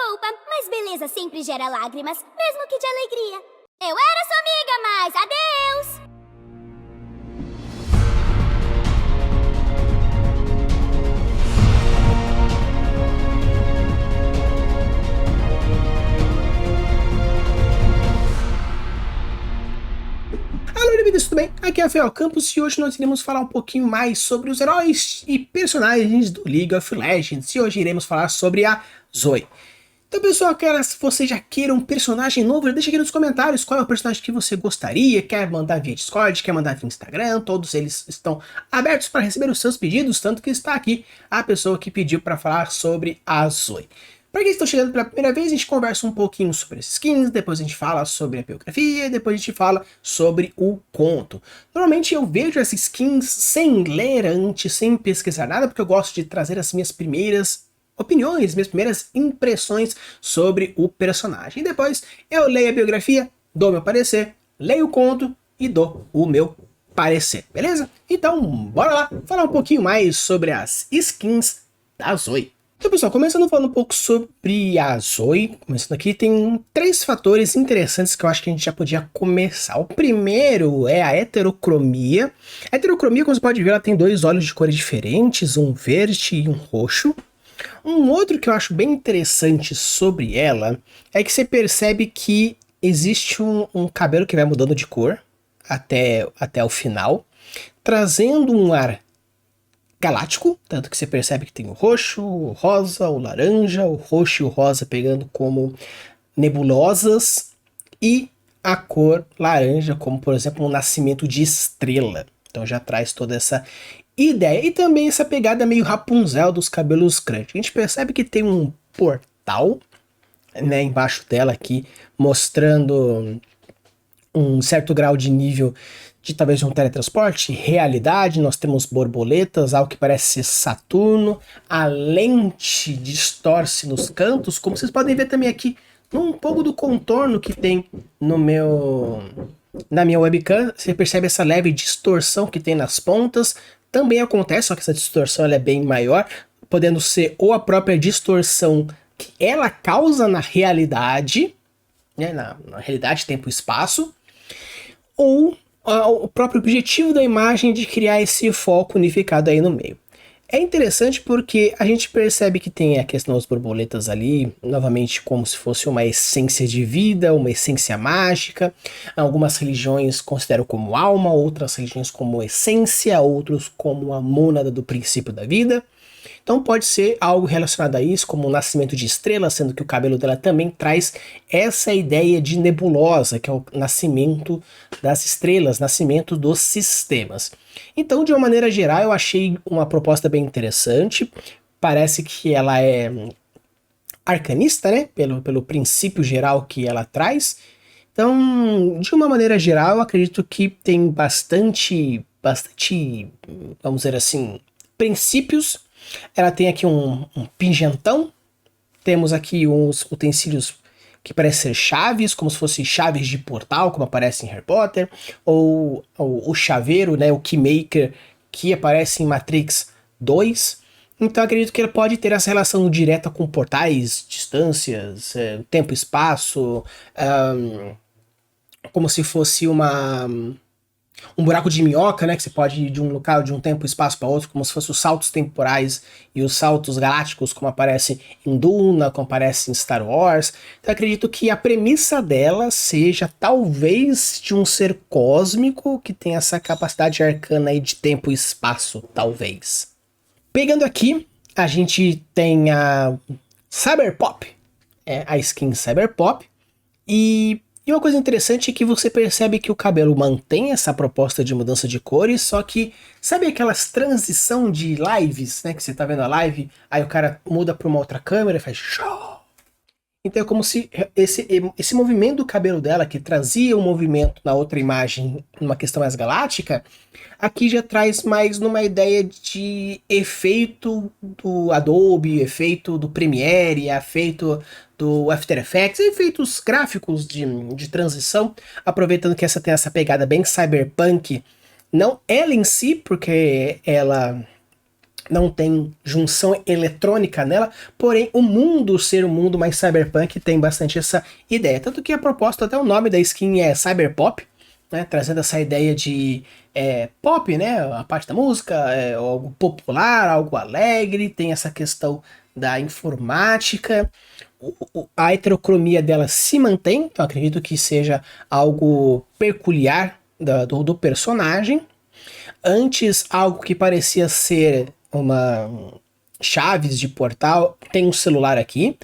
Desculpa, mas beleza sempre gera lágrimas, mesmo que de alegria. Eu era sua amiga, mas adeus! Alô, bem-vindos, tudo bem? Aqui é o Rafael Campos e hoje nós iremos falar um pouquinho mais sobre os heróis e personagens do League of Legends. E hoje iremos falar sobre a Zoe. Então, pessoal, se você já queira um personagem novo, deixa aqui nos comentários qual é o personagem que você gostaria, quer mandar via Discord, quer mandar via Instagram, todos eles estão abertos para receber os seus pedidos, tanto que está aqui a pessoa que pediu para falar sobre a Zoe. Para quem está chegando pela primeira vez, a gente conversa um pouquinho sobre as skins, depois a gente fala sobre a biografia, depois a gente fala sobre o conto. Normalmente eu vejo essas skins sem ler antes, sem pesquisar nada, porque eu gosto de trazer as minhas primeiras opiniões, minhas primeiras impressões sobre o personagem. E depois eu leio a biografia, dou meu parecer, leio o conto e dou o meu parecer, beleza? Então bora lá falar um pouquinho mais sobre as skins da Zoe. Então, pessoal, começando falando um pouco sobre a Zoe, começando aqui, tem 3 fatores interessantes que eu acho que a gente já podia começar. O primeiro é a heterocromia. A heterocromia, como você pode ver, ela tem 2 olhos de cores diferentes, um verde e um roxo. Um outro que eu acho bem interessante sobre ela é que você percebe que existe um cabelo que vai mudando de cor até o final, trazendo um ar galáctico, tanto que você percebe que tem o roxo, o rosa, o laranja, o roxo e o rosa pegando como nebulosas, e a cor laranja como, por exemplo, um nascimento de estrela. Então já traz toda essa ideia, e também essa pegada meio Rapunzel dos cabelos grandes. A gente percebe que tem um portal, né, embaixo dela aqui, mostrando um certo grau de nível de talvez um teletransporte, realidade. Nós temos borboletas, algo que parece ser Saturno, a lente distorce nos cantos, como vocês podem ver também aqui, um pouco do contorno que tem na minha webcam, você percebe essa leve distorção que tem nas pontas, também acontece, só que essa distorção ela é bem maior, podendo ser ou a própria distorção que ela causa na realidade, né, na realidade tempo e espaço, ou o próprio objetivo da imagem de criar esse foco unificado aí no meio. É interessante porque a gente percebe que tem a questão das borboletas ali, novamente como se fosse uma essência de vida, uma essência mágica. Algumas religiões consideram como alma, outras religiões como essência, outros como a mônada do princípio da vida. Então pode ser algo relacionado a isso, como o nascimento de estrela, sendo que o cabelo dela também traz essa ideia de nebulosa, que é o nascimento das estrelas, nascimento dos sistemas. Então, de uma maneira geral, eu achei uma proposta bem interessante. Parece que ela é arcanista, né? Pelo princípio geral que ela traz. Então, de uma maneira geral, eu acredito que tem bastante, vamos dizer assim, princípios. Ela tem aqui um pingentão, temos aqui uns utensílios que parecem ser chaves, como se fossem chaves de portal, como aparece em Harry Potter, ou o chaveiro, né, o Keymaker, que aparece em Matrix 2. Então acredito que ele pode ter essa relação direta com portais, distâncias, tempo e espaço, como se fosse um buraco de minhoca, né, que você pode ir de um local, de um tempo e espaço para outro, como se fossem os saltos temporais e os saltos galácticos, como aparece em Duna, como aparece em Star Wars. Então acredito que a premissa dela seja talvez de um ser cósmico que tem essa capacidade arcana aí de tempo e espaço, talvez. Pegando aqui, a gente tem a Cyberpop, a skin Cyberpop, e uma coisa interessante é que você percebe que o cabelo mantém essa proposta de mudança de cores, só que sabe aquelas transição de lives, né, que você tá vendo a live, aí o cara muda para uma outra câmera e faz show. Então é como se esse movimento do cabelo dela, que trazia um movimento na outra imagem, numa questão mais galáctica, aqui já traz mais numa ideia de efeito do Adobe, efeito do Premiere, efeito do After Effects, efeitos gráficos de transição, aproveitando que essa tem essa pegada bem cyberpunk, não ela em si, porque ela não tem junção eletrônica nela, porém o mundo ser um mundo mais cyberpunk tem bastante essa ideia. Tanto que a proposta, até o nome da skin é Cyberpop, né, trazendo essa ideia de pop, né, a parte da música, algo popular, algo alegre, tem essa questão da informática, a heterocromia dela se mantém, então acredito que seja algo peculiar do personagem. Antes, algo que parecia ser uma chaves de portal, tem um celular aqui,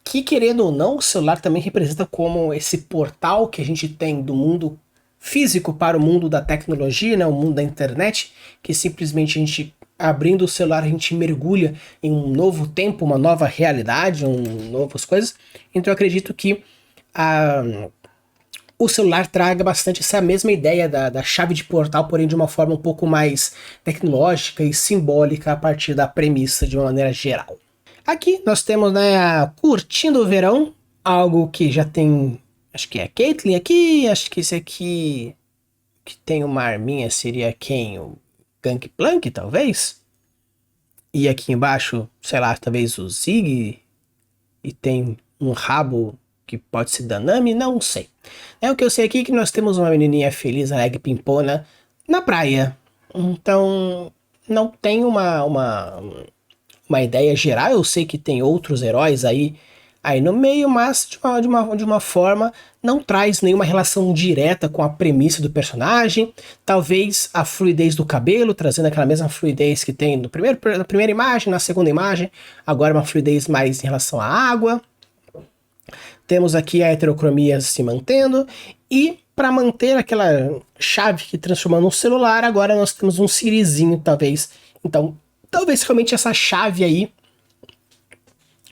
que querendo ou não, o celular também representa como esse portal que a gente tem do mundo físico para o mundo da tecnologia, né, o mundo da internet, que simplesmente a gente, abrindo o celular, a gente mergulha em um novo tempo, uma nova realidade, novas coisas. Então eu acredito que o celular traga bastante essa mesma ideia da chave de portal, porém de uma forma um pouco mais tecnológica e simbólica a partir da premissa de uma maneira geral. Aqui nós temos, né, Curtindo o Verão, algo que já tem, acho que é a Caitlyn aqui, acho que esse aqui que tem uma arminha seria quem? O Gangplank, talvez? E aqui embaixo, sei lá, talvez o Ziggy, e tem um rabo que pode ser da Nami, não sei. O que eu sei aqui é que nós temos uma menininha feliz, alegre, pimpona, na praia. Então, não tem uma ideia geral. Eu sei que tem outros heróis aí no meio, mas de uma forma não traz nenhuma relação direta com a premissa do personagem. Talvez a fluidez do cabelo, trazendo aquela mesma fluidez que tem na primeira imagem, na segunda imagem, agora uma fluidez mais em relação à água. Temos aqui a heterocromia se mantendo, e para manter aquela chave que transforma num celular, agora nós temos um sirizinho, talvez. Então, talvez realmente essa chave aí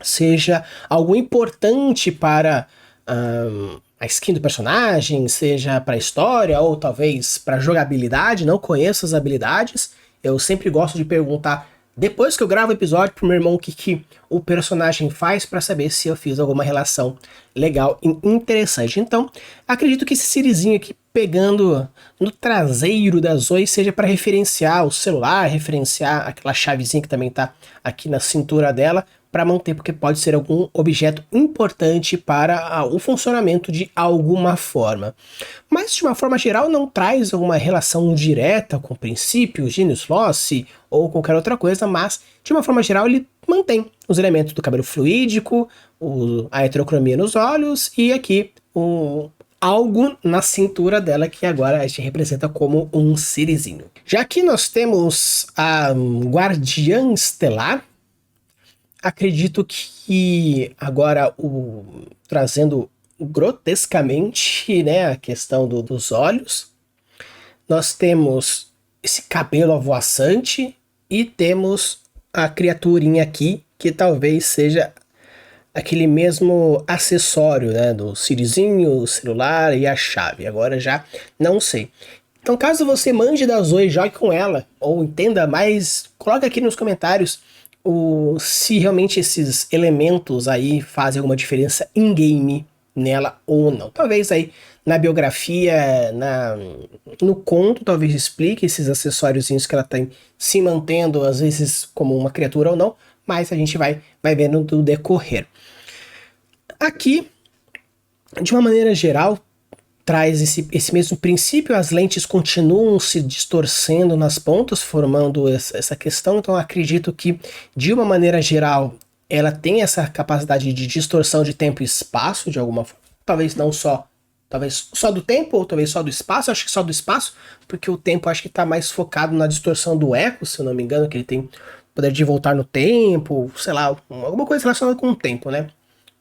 seja algo importante para a skin do personagem, seja para a história, ou talvez para a jogabilidade. Não conheço as habilidades, eu sempre gosto de perguntar depois que eu gravo o episódio pro meu irmão o que o personagem faz, para saber se eu fiz alguma relação legal e interessante. Então, acredito que esse sirizinho aqui pegando no traseiro da Zoe seja para referenciar o celular, referenciar aquela chavezinha que também tá aqui na cintura dela, para manter, porque pode ser algum objeto importante para o funcionamento de alguma forma. Mas de uma forma geral não traz alguma relação direta com o princípio, Genius Loci ou qualquer outra coisa, mas de uma forma geral ele mantém os elementos do cabelo fluídico, a heterocromia nos olhos e aqui algo na cintura dela que agora a gente representa como um sirizinho. Já aqui nós temos a Guardiã Estelar. Acredito que agora trazendo grotescamente, né, a questão dos olhos, nós temos esse cabelo avoaçante e temos a criaturinha aqui que talvez seja aquele mesmo acessório, né, do sirizinho, o celular e a chave. Agora já não sei. Então, caso você manje da Zoe, jogue com ela ou entenda mais, coloque aqui nos comentários se realmente esses elementos aí fazem alguma diferença in-game nela ou não. Talvez aí na biografia, no conto, talvez explique esses acessóriozinhos que ela tem se mantendo, às vezes como uma criatura ou não, mas a gente vai vendo do decorrer. Aqui, de uma maneira geral, traz esse mesmo princípio, as lentes continuam se distorcendo nas pontas, formando essa questão. Então acredito que, de uma maneira geral, ela tem essa capacidade de distorção de tempo e espaço, de alguma forma. Talvez não só, talvez só do tempo, ou talvez só do espaço. Acho que só do espaço, porque o tempo acho que está mais focado na distorção do eco, se eu não me engano, que ele tem poder de voltar no tempo, sei lá, alguma coisa relacionada com o tempo, né?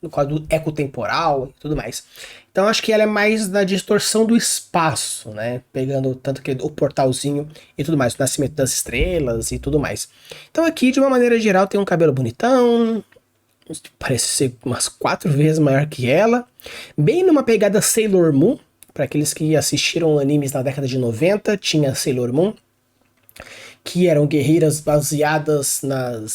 No quadro do eco temporal e tudo mais. Então acho que ela é mais da distorção do espaço, né? Pegando tanto que o portalzinho e tudo mais, o nascimento das estrelas e tudo mais. Então aqui, de uma maneira geral, tem um cabelo bonitão, parece ser umas 4 vezes maior que ela, bem numa pegada Sailor Moon. Para aqueles que assistiram animes na década de 90, tinha Sailor Moon, que eram guerreiras baseadas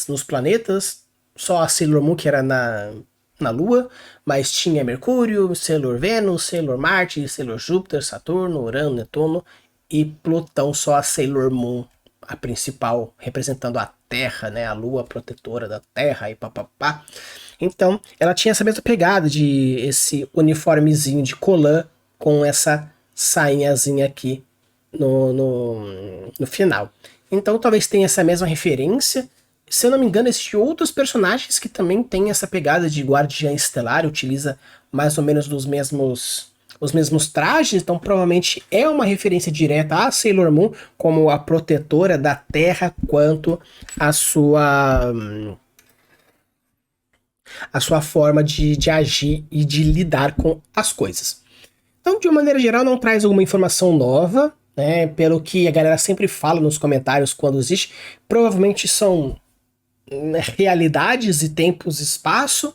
nos planetas. Só a Sailor Moon que era na Lua, mas tinha Mercúrio, Sailor Vênus, Sailor Marte, Sailor Júpiter, Saturno, Urano, Netuno e Plutão, só a Sailor Moon a principal representando a Terra, né, a lua protetora da Terra e papapá. Então, ela tinha essa mesma pegada de esse uniformezinho de colã com essa sainhazinha aqui no final. Então, talvez tenha essa mesma referência. Se eu não me engano, existem outros personagens que também têm essa pegada de guardiã estelar, utiliza mais ou menos os mesmos trajes, então provavelmente é uma referência direta a Sailor Moon como a protetora da Terra quanto a sua forma de agir e de lidar com as coisas. Então, de uma maneira geral, não traz alguma informação nova, né? Pelo que a galera sempre fala nos comentários quando existe, provavelmente são realidades e tempos e espaço.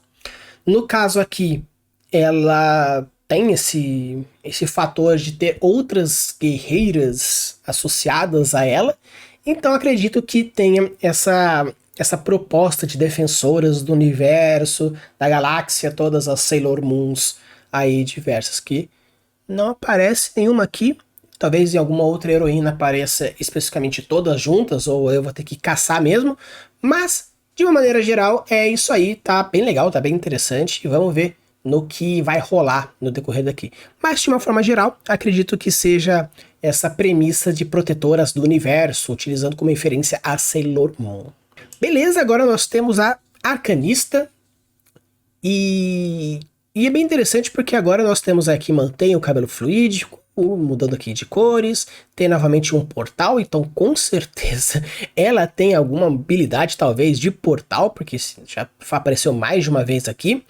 No caso aqui, ela tem esse fator de ter outras guerreiras associadas a ela, então acredito que tenha essa proposta de defensoras do universo, da galáxia, todas as Sailor Moons aí diversas, que não aparece nenhuma aqui. Talvez em alguma outra heroína apareça especificamente todas juntas, ou eu vou ter que caçar mesmo, mas de uma maneira geral é isso aí, tá bem legal, tá bem interessante, e vamos ver no que vai rolar no decorrer daqui. Mas de uma forma geral, acredito que seja essa premissa de protetoras do universo, utilizando como referência a Sailor Moon. Beleza, agora nós temos a Arcanista, e é bem interessante porque agora nós temos aqui, mantém o cabelo fluídico, mudando aqui de cores, tem novamente um portal, então com certeza ela tem alguma habilidade talvez de portal, porque já apareceu mais de uma vez aqui.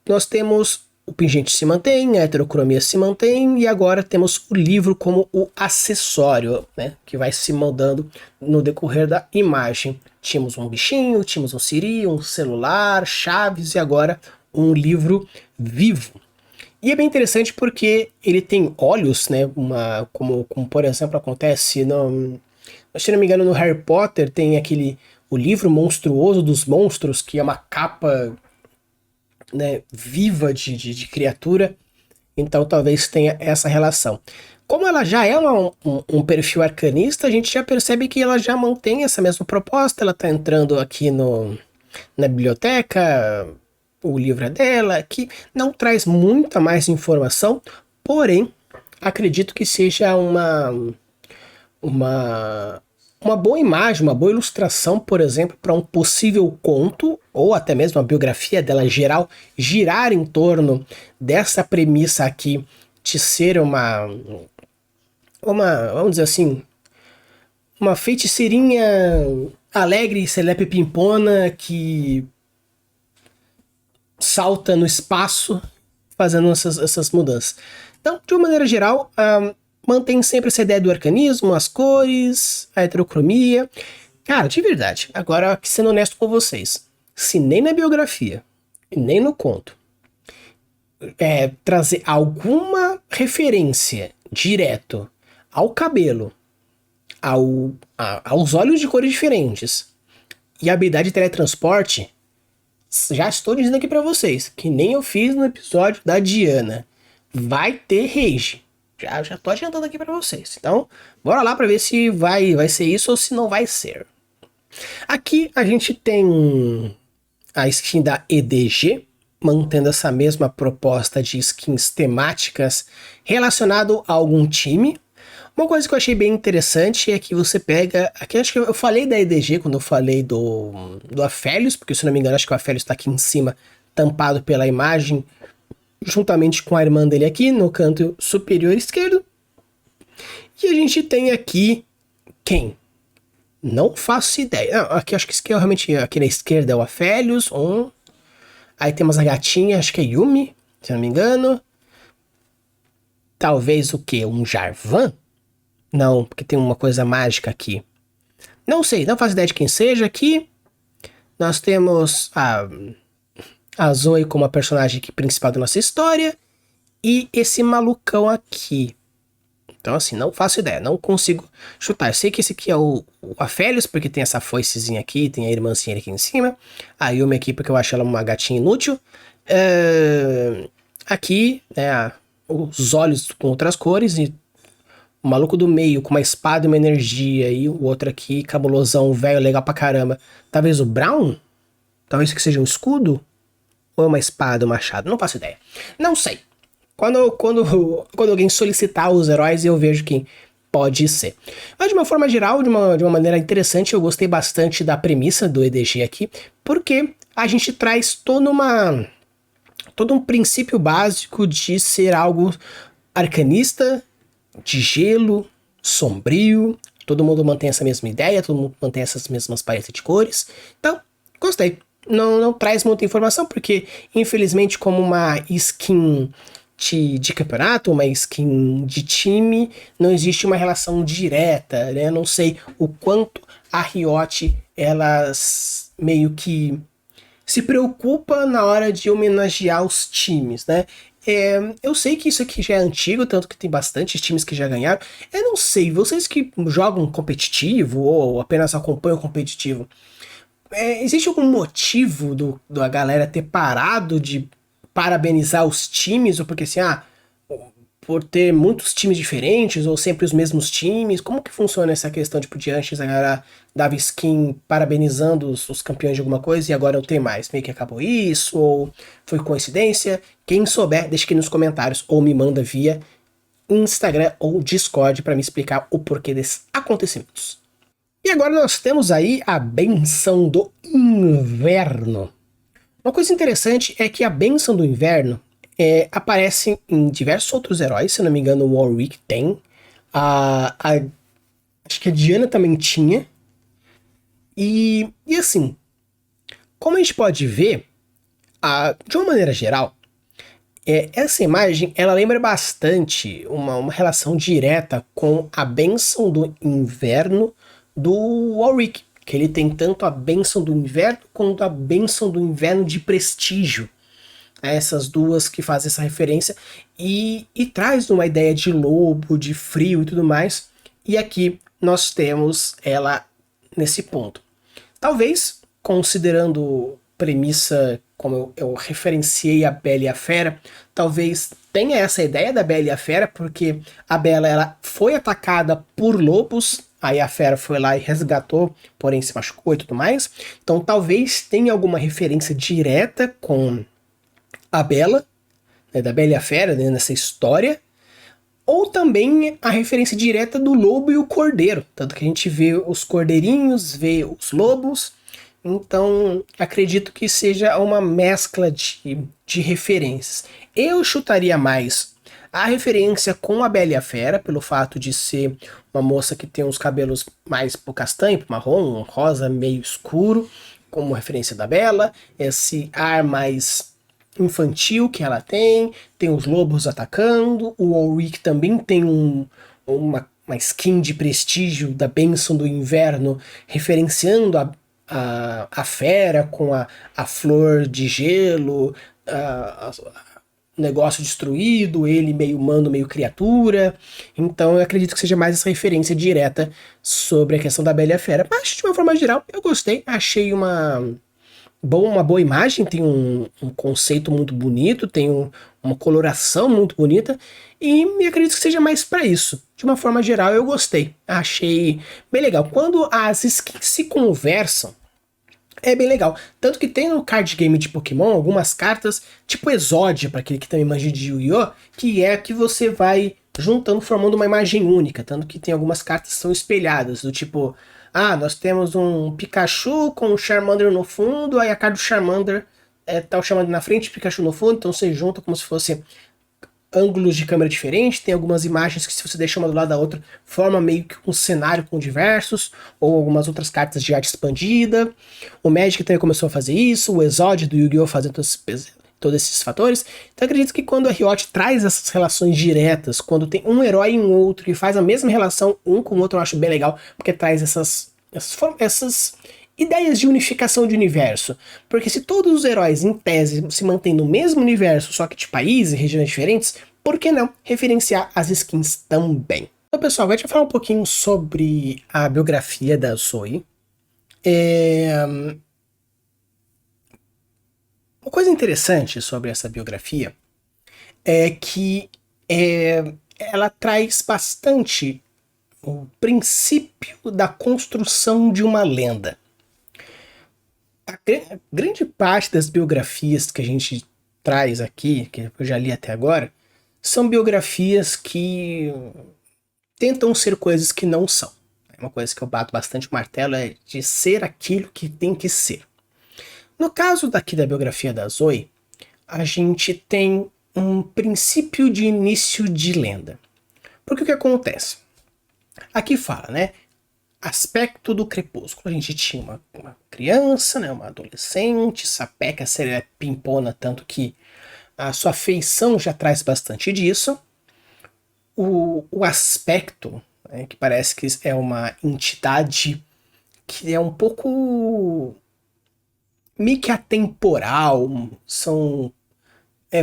Nós temos o pingente se mantém, a heterocromia se mantém, e agora temos o livro como o acessório, né, que vai se moldando no decorrer da imagem. Tínhamos um bichinho, tínhamos um siri, um celular, chaves, e agora um livro vivo. E é bem interessante porque ele tem olhos, né, como por exemplo acontece se não me engano no Harry Potter, tem o livro monstruoso dos monstros, que é uma capa, né, viva de criatura, então talvez tenha essa relação. Como ela já é um perfil arcanista, a gente já percebe que ela já mantém essa mesma proposta. Ela está entrando aqui na biblioteca, o livro é dela, que não traz muita mais informação, porém acredito que seja uma boa imagem, uma boa ilustração, por exemplo, para um possível conto, ou até mesmo a biografia dela geral, girar em torno dessa premissa aqui de ser vamos dizer assim, uma feiticeirinha alegre, celepe pimpona, que salta no espaço fazendo essas mudanças. Então, de uma maneira geral, mantém sempre essa ideia do arcanismo, as cores, a heterocromia. Cara, de verdade, agora sendo honesto com vocês, se nem na biografia, nem no conto, trazer alguma referência direto ao cabelo, aos olhos de cores diferentes e a habilidade de teletransporte, já estou dizendo aqui pra vocês, que nem eu fiz no episódio da Diana, vai ter rage. Já tô adiantando aqui pra vocês. Então, bora lá pra ver se vai ser isso ou se não vai ser. Aqui a gente tem a skin da EDG, mantendo essa mesma proposta de skins temáticas relacionado a algum time. Uma coisa que eu achei bem interessante é que você pega... Aqui acho que eu falei da EDG quando eu falei do Aphelios, porque se não me engano acho que o Aphelios está aqui em cima, tampado pela imagem, juntamente com a irmã dele aqui no canto superior esquerdo. E a gente tem aqui quem? Não faço ideia. Aqui acho que esse aqui é realmente, aqui na esquerda é o Aphelios. Aí temos a gatinha, acho que é Yumi, se não me engano. Talvez o quê? Um Jarvan? Não, porque tem uma coisa mágica aqui. Não sei, não faço ideia de quem seja aqui. Nós temos a Zoe como a personagem aqui principal da nossa história. E esse malucão aqui. Então assim, não faço ideia, não consigo chutar. Eu sei que esse aqui é o Aphelios, porque tem essa foicezinha aqui, tem a irmãzinha aqui em cima. A Yumi aqui, porque eu acho ela uma gatinha inútil. Aqui, né, os olhos com outras cores e o maluco do meio com uma espada e uma energia, e o outro aqui, cabulosão, velho, legal pra caramba. Talvez o Brown? Talvez que seja um escudo? Ou é uma espada, um machado? Não faço ideia. Não sei. Quando alguém solicitar os heróis, eu vejo quem pode ser. Mas de uma forma geral, de uma maneira interessante, eu gostei bastante da premissa do EDG aqui, porque a gente traz todo um princípio básico de ser algo arcanista, de gelo, sombrio, todo mundo mantém essa mesma ideia, todo mundo mantém essas mesmas paletas de cores. Então, gostei. Não traz muita informação, porque, infelizmente, como uma skin de campeonato, uma skin de time, não existe uma relação direta, né? Eu não sei o quanto a Riot, elas meio que se preocupa na hora de homenagear os times, né? Eu sei que isso aqui já é antigo, tanto que tem bastante times que já ganharam. Eu não sei, vocês que jogam competitivo ou apenas acompanham competitivo, existe algum motivo da galera ter parado de parabenizar os times? Ou porque assim, por ter muitos times diferentes, ou sempre os mesmos times? Como que funciona essa questão, tipo, de antes a galera dava skin parabenizando os campeões de alguma coisa e agora não tem mais? Meio que acabou isso, ou foi coincidência? Quem souber, deixa aqui nos comentários, ou me manda via Instagram ou Discord para me explicar o porquê desses acontecimentos. E agora nós temos aí a benção do inverno. Uma coisa interessante é que a benção do inverno aparece em diversos outros heróis, se eu não me engano o Warwick tem, acho que a Diana também tinha, e assim, como a gente pode ver, de uma maneira geral, essa imagem ela lembra bastante uma relação direta com a benção do inverno do Warwick, que ele tem tanto a bênção do inverno quanto a bênção do inverno de prestígio. Essas duas que fazem essa referência e traz uma ideia de lobo, de frio e tudo mais. E aqui nós temos ela nesse ponto. Talvez, considerando premissa, como eu referenciei a Bela e a Fera, talvez tenha essa ideia da Bela e a Fera, porque a Bela ela foi atacada por lobos, aí a Fera foi lá e resgatou, porém se machucou e tudo mais. Então talvez tenha alguma referência direta com a Bela, né, da Bela e a Fera, né, nessa história. Ou também a referência direta do lobo e o cordeiro. Tanto que a gente vê os cordeirinhos, vê os lobos. Então acredito que seja uma mescla de referências. Eu chutaria mais a referência com a Bela e a Fera, pelo fato de ser uma moça que tem os cabelos mais pro castanho, pro marrom, um rosa meio escuro, como referência da Bela, esse ar mais infantil que ela tem os lobos atacando, o Warwick também tem uma skin de prestígio da bênção do inverno, referenciando a fera com a flor de gelo, negócio destruído, ele meio humano, meio criatura. Então eu acredito que seja mais essa referência direta sobre a questão da Bela e a Fera. Mas de uma forma geral, eu gostei, achei uma boa imagem, tem um conceito muito bonito, tem uma coloração muito bonita, e acredito que seja mais para isso. De uma forma geral, eu gostei, achei bem legal. Quando as skins se conversam, é bem legal. Tanto que tem no card game de Pokémon algumas cartas, tipo Exódia, para aquele que também manja de Yu-Gi-Oh!, que é que você vai juntando, formando uma imagem única. Tanto que tem algumas cartas que são espelhadas, do tipo, nós temos um Pikachu com um Charmander no fundo, aí a carta do Charmander tá o Charmander na frente e o Pikachu no fundo, então você junta como se fosse ângulos de câmera diferentes, tem algumas imagens que se você deixar uma do lado da outra, forma meio que um cenário com diversos, ou algumas outras cartas de arte expandida. O Magic também começou a fazer isso, o Exódio do Yu-Gi-Oh! Fazendo todos esses fatores. Então acredito que quando a Riot traz essas relações diretas, quando tem um herói e um outro, e faz a mesma relação um com o outro, eu acho bem legal, porque traz essas ideias de unificação de universo. Porque se todos os heróis, em tese, se mantêm no mesmo universo, só que de países e regiões diferentes, por que não referenciar as skins também? Então, pessoal, agora a gente vai falar um pouquinho sobre a biografia da Zoe. Uma coisa interessante sobre essa biografia é que ela traz bastante o princípio da construção de uma lenda. A grande parte das biografias que a gente traz aqui, que eu já li até agora, são biografias que tentam ser coisas que não são. Uma coisa que eu bato bastante o martelo é de ser aquilo que tem que ser. No caso daqui da biografia da Zoe, a gente tem um princípio de início de lenda. Porque o que acontece? Aqui fala, né? Aspecto do crepúsculo. A gente tinha uma criança, né? Uma adolescente, sapeca, serelepe, pimpona, tanto que a sua feição já traz bastante disso. O aspecto, né, que parece que é uma entidade que é um pouco meio que atemporal, são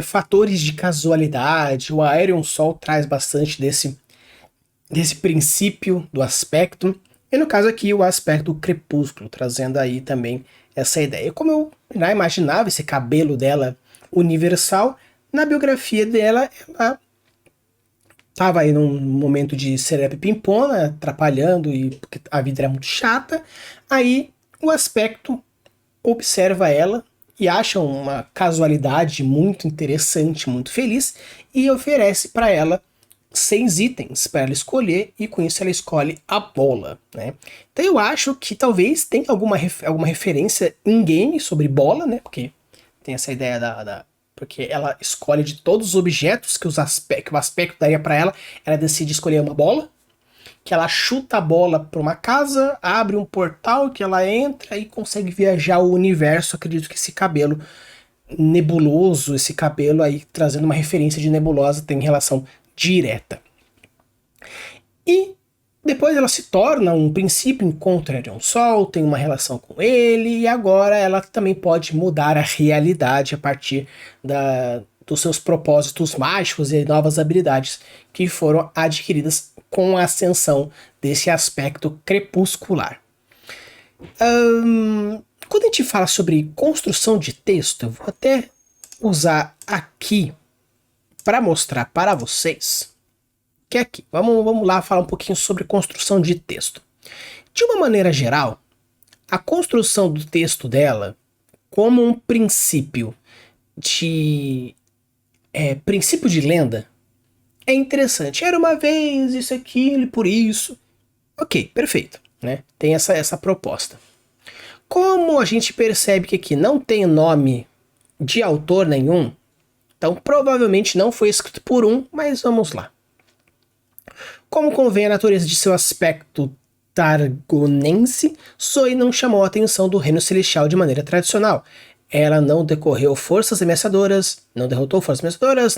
fatores de casualidade. O Aerion Sol traz bastante desse princípio do aspecto, e no caso aqui o aspecto crepúsculo, trazendo aí também essa ideia. Como eu já imaginava, esse cabelo dela universal, na biografia dela, ela estava aí num momento de serelepe pimpona, atrapalhando, e porque a vida era muito chata. Aí o aspecto observa ela e acha uma casualidade muito interessante, muito feliz, e oferece para ela 6 itens para ela escolher, e com isso ela escolhe a bola, né? Então eu acho que talvez tenha alguma referência em game sobre bola, né? Porque tem essa ideia porque ela escolhe de todos os objetos que o aspecto daria para ela, ela decide escolher uma bola, que ela chuta a bola para uma casa, abre um portal que ela entra e consegue viajar o universo. Acredito que esse cabelo nebuloso, esse cabelo aí trazendo uma referência de nebulosa, tem relação direta. E depois ela se torna um princípio, encontra Aerion Sol, tem uma relação com ele, e agora ela também pode mudar a realidade a partir dos seus propósitos mágicos e novas habilidades que foram adquiridas com a ascensão desse aspecto crepuscular. Quando a gente fala sobre construção de texto, eu vou até usar aqui para mostrar para vocês que é aqui. Vamos lá falar um pouquinho sobre construção de texto. De uma maneira geral, a construção do texto dela, como um princípio de lenda, é interessante. Era uma vez, isso, aquilo, e por isso. Ok, perfeito, né? Tem essa proposta. Como a gente percebe que aqui não tem nome de autor nenhum, então provavelmente não foi escrito por mas vamos lá. Como convém a natureza de seu aspecto targonense, Zoe não chamou a atenção do reino celestial de maneira tradicional. Ela não derrotou forças ameaçadoras,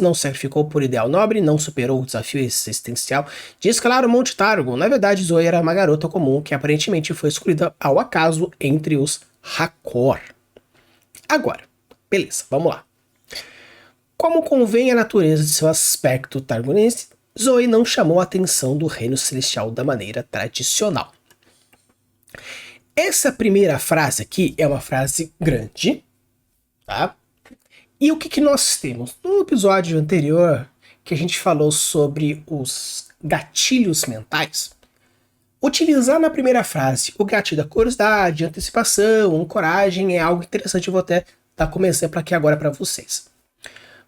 não sacrificou por ideal nobre, não superou o desafio existencial de escalar o Monte Targon. Na verdade, Zoe era uma garota comum que aparentemente foi escolhida ao acaso entre os Hakor. Agora, beleza, vamos lá. Como convém a natureza de seu aspecto targonense, Zoe não chamou a atenção do reino celestial da maneira tradicional. Essa primeira frase aqui é uma frase grande, tá? E o que nós temos? No episódio anterior, que a gente falou sobre os gatilhos mentais, utilizar na primeira frase o gatilho da curiosidade, antecipação, coragem é algo interessante. Eu vou até dar como exemplo aqui agora para vocês.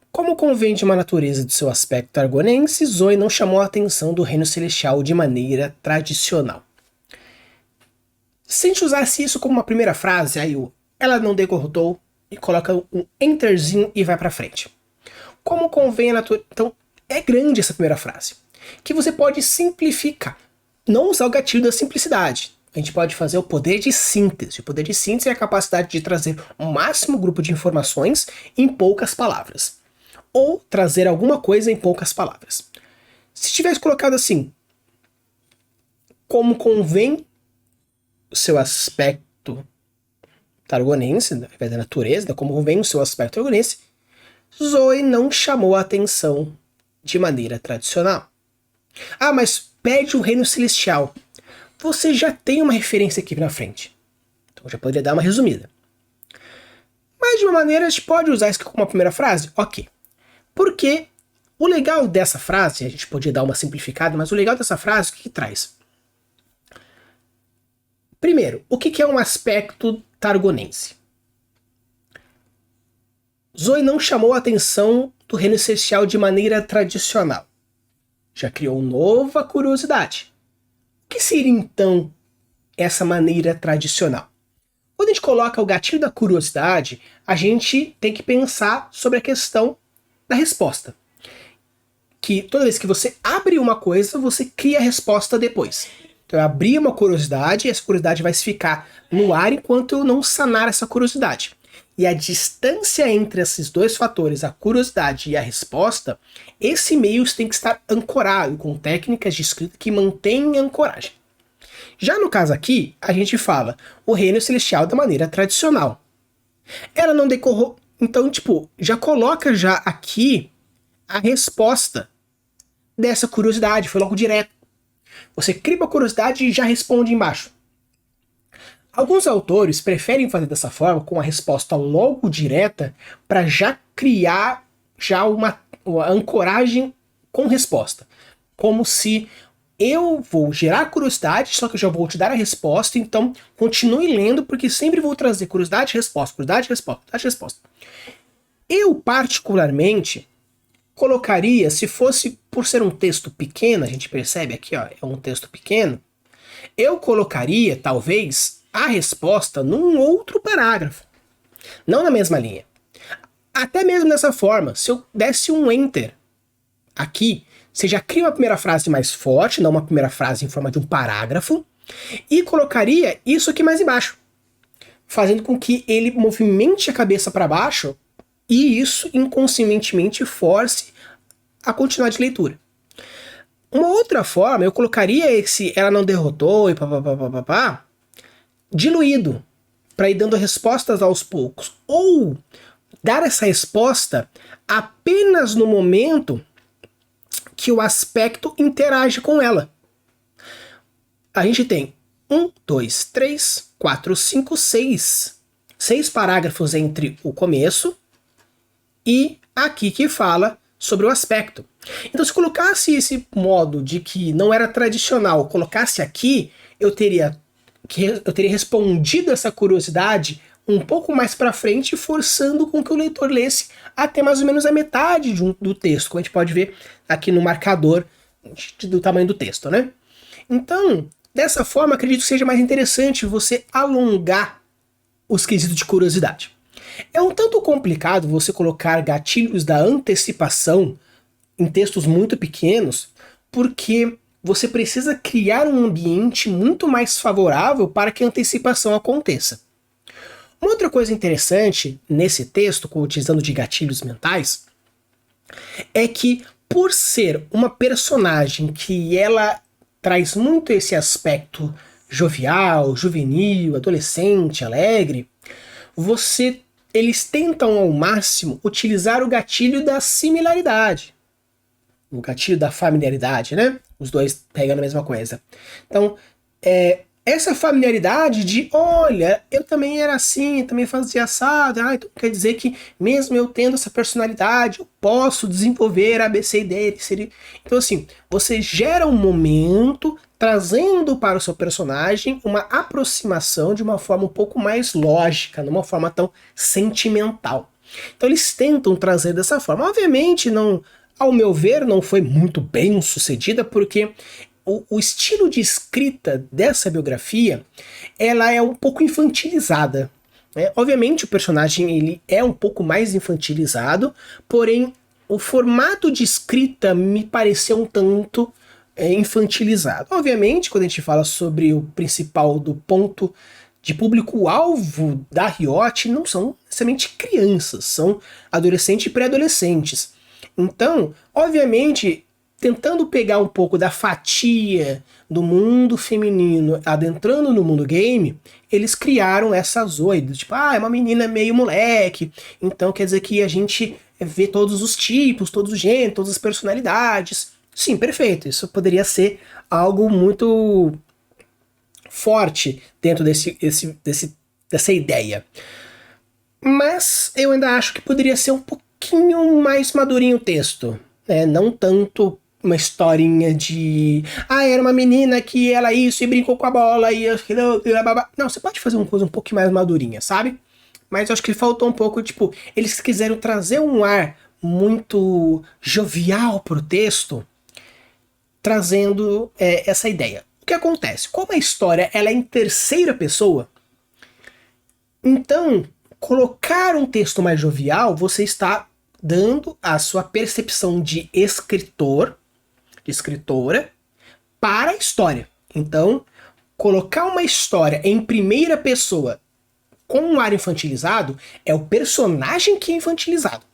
Como convém de uma natureza de seu aspecto targonense, Zoe não chamou a atenção do reino celestial de maneira tradicional. Se a gente usasse isso como uma primeira frase, aí ela não derrotou, e coloca um enterzinho e vai pra frente. Como convém a natureza... Então, é grande essa primeira frase, que você pode simplificar. Não usar o gatilho da simplicidade. A gente pode fazer o poder de síntese. O poder de síntese é a capacidade de trazer o máximo grupo de informações em poucas palavras. Ou trazer alguma coisa em poucas palavras. Se tivesse colocado assim, como convém o seu aspecto targonense, ao invés da natureza, como convém o seu aspecto targonense, Zoe não chamou a atenção de maneira tradicional. Ah, mas pede o reino celestial. Você já tem uma referência aqui na frente. Então já poderia dar uma resumida. Mas de uma maneira a gente pode usar isso aqui como uma primeira frase? Ok. Porque o legal dessa frase, a gente podia dar uma simplificada, mas o legal dessa frase, o que traz? Primeiro, o que é um aspecto targonense? Zoe não chamou a atenção do reino celestial de maneira tradicional. Já criou nova curiosidade. O que seria então essa maneira tradicional? Quando a gente coloca o gatilho da curiosidade, a gente tem que pensar sobre a questão da resposta. Que toda vez que você abre uma coisa, você cria a resposta depois. Então eu abri uma curiosidade e essa curiosidade vai ficar no ar enquanto eu não sanar essa curiosidade. E a distância entre esses dois fatores, a curiosidade e a resposta, esse meio tem que estar ancorado com técnicas de escrita que mantêm a ancoragem. Já no caso aqui, a gente fala o reino celestial da maneira tradicional. Ela não decorou... Então, já coloca já aqui a resposta dessa curiosidade, foi logo direto. Você cria uma curiosidade e já responde embaixo. Alguns autores preferem fazer dessa forma, com a resposta logo direta, para já criar uma ancoragem com resposta. Como se eu vou gerar curiosidade, só que eu já vou te dar a resposta, então continue lendo, porque sempre vou trazer curiosidade, resposta, curiosidade, resposta, curiosidade, resposta. Eu, particularmente, colocaria, se fosse por ser um texto pequeno, a gente percebe aqui, ó, é um texto pequeno, eu colocaria, talvez, a resposta num outro parágrafo, não na mesma linha. Até mesmo dessa forma, se eu desse um enter aqui, você já cria uma primeira frase mais forte, não uma primeira frase em forma de um parágrafo, e colocaria isso aqui mais embaixo, fazendo com que ele movimente a cabeça para baixo e isso inconscientemente force a continuar de leitura. Uma outra forma, eu colocaria esse ela não derrotou e papapá diluído, para ir dando respostas aos poucos, ou dar essa resposta apenas no momento que o aspecto interage com ela. A gente tem 1, 2, 3, 4, 5, 6 parágrafos entre o começo e aqui que fala sobre o aspecto. Então, se colocasse esse modo de que não era tradicional, colocasse aqui, eu teria respondido essa curiosidade um pouco mais para frente, forçando com que o leitor lesse até mais ou menos a metade do texto, como a gente pode ver aqui no marcador do tamanho do texto, né? Então, dessa forma, acredito que seja mais interessante você alongar os quesitos de curiosidade. É um tanto complicado você colocar gatilhos da antecipação em textos muito pequenos, porque você precisa criar um ambiente muito mais favorável para que a antecipação aconteça. Uma outra coisa interessante nesse texto, utilizando de gatilhos mentais, é que por ser uma personagem que ela traz muito esse aspecto jovial, juvenil, adolescente, alegre, eles tentam ao máximo utilizar o gatilho da similaridade, o gatilho da familiaridade, né? Os dois pegando a mesma coisa. Então, essa familiaridade de, olha, eu também era assim, também fazia assado, então quer dizer que mesmo eu tendo essa personalidade, eu posso desenvolver a ABC dele. Então assim, você gera um momento trazendo para o seu personagem uma aproximação de uma forma um pouco mais lógica, não uma forma tão sentimental. Então eles tentam trazer dessa forma. Obviamente, não, ao meu ver, não foi muito bem sucedida, porque o estilo de escrita dessa biografia, ela é um pouco infantilizada. Obviamente o personagem ele é um pouco mais infantilizado, porém o formato de escrita me pareceu um tanto infantilizado. Obviamente, quando a gente fala sobre o principal do ponto de público-alvo da Riot, não são necessariamente crianças, são adolescentes e pré-adolescentes. Então, obviamente, tentando pegar um pouco da fatia do mundo feminino adentrando no mundo game, eles criaram essa Zoe, tipo, é uma menina meio moleque, então quer dizer que a gente vê todos os tipos, todos os gêneros, todas as personalidades. Sim, perfeito, isso poderia ser algo muito forte dentro dessa ideia. Mas eu ainda acho que poderia ser um pouquinho mais madurinho o texto, não tanto uma historinha de... era uma menina que ela isso e brincou com a bola e... Não, você pode fazer uma coisa um pouco mais madurinha, sabe? Mas eu acho que faltou um pouco, tipo... Eles quiseram trazer um ar muito jovial pro texto, trazendo essa ideia. O que acontece? Como a história ela é em terceira pessoa, então, colocar um texto mais jovial, você está dando a sua percepção de escritor, de escritora, para a história. Então, colocar uma história em primeira pessoa com um ar infantilizado é o personagem que é infantilizado.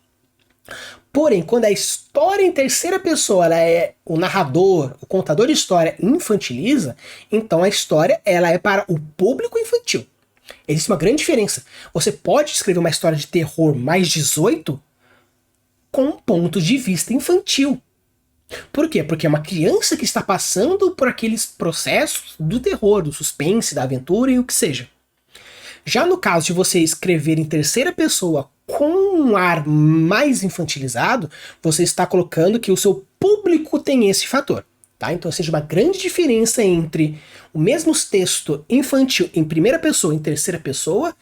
Porém, quando a história em terceira pessoa ela é o narrador, o contador de história infantiliza, então a história ela é para o público infantil. Existe uma grande diferença. Você pode escrever uma história de terror mais 18 com um ponto de vista infantil. Por quê? Porque é uma criança que está passando por aqueles processos do terror, do suspense, da aventura e o que seja. Já no caso de você escrever em terceira pessoa com um ar mais infantilizado, você está colocando que o seu público tem esse fator. Tá? Então, seja uma grande diferença entre o mesmo texto infantil em primeira pessoa e em terceira pessoa,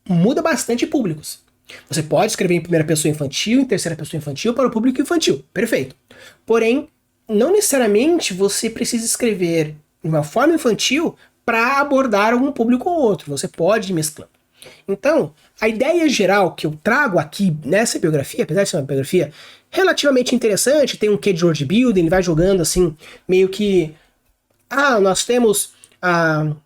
muda bastante públicos. Você pode escrever em primeira pessoa infantil, em terceira pessoa infantil para o público infantil. Perfeito. Porém, não necessariamente você precisa escrever de uma forma infantil para abordar algum público ou outro. Você pode ir mesclando. Então, a ideia geral que eu trago aqui nessa biografia, apesar de ser uma biografia relativamente interessante, tem um quê de world building, ele vai jogando assim, meio que... nós temos a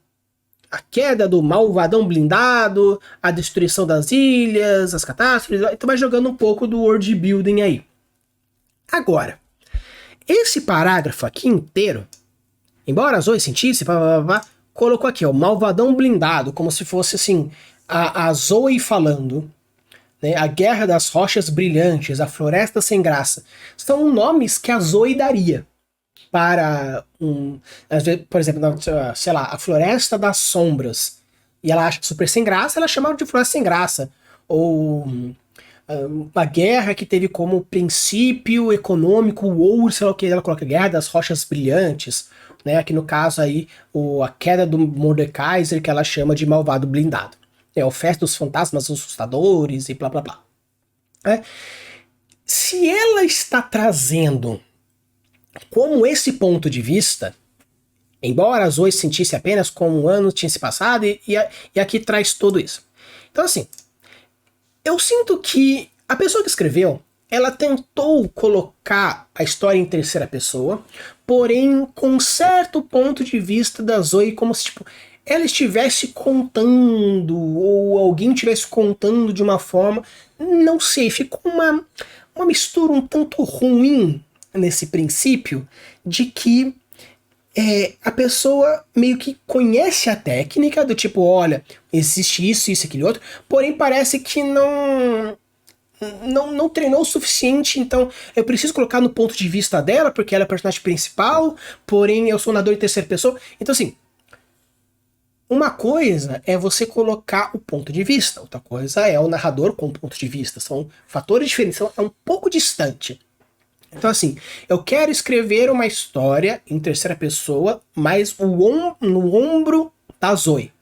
queda do malvadão blindado, a destruição das ilhas, as catástrofes, então vai jogando um pouco do world building aí. Agora, esse parágrafo aqui inteiro, embora a Zoe sentisse, colocou aqui, ó, malvadão blindado, como se fosse assim, a Zoe falando, né, a guerra das rochas brilhantes, a floresta sem graça, são nomes que a Zoe daria para por exemplo, sei lá, a floresta das sombras, e ela acha super sem graça, ela chamava de floresta sem graça, ou a guerra que teve como princípio econômico o ouro, sei lá o que, ela coloca a guerra das rochas brilhantes, né, aqui no caso aí, a queda do Mordekaiser, que ela chama de malvado blindado. O Festa dos Fantasmas Assustadores e blá blá blá. Se ela está trazendo como esse ponto de vista, embora as Zoe sentisse apenas como um ano tinha se passado, e aqui traz tudo isso. Então assim, eu sinto que a pessoa que escreveu, ela tentou colocar a história em terceira pessoa, porém com um certo ponto de vista da Zoe, como se tipo, ela estivesse contando, ou alguém estivesse contando de uma forma, não sei, ficou uma mistura um tanto ruim nesse princípio, de que a pessoa meio que conhece a técnica, do tipo, olha, existe isso, isso, aquele outro, porém parece que não treinou o suficiente, então eu preciso colocar no ponto de vista dela, porque ela é a personagem principal, porém eu sou o narrador em terceira pessoa. Então assim, uma coisa é você colocar o ponto de vista, outra coisa é o narrador com o ponto de vista. São fatores diferentes, é um pouco distante. Então assim, eu quero escrever uma história em terceira pessoa, mas no ombro da Zoe.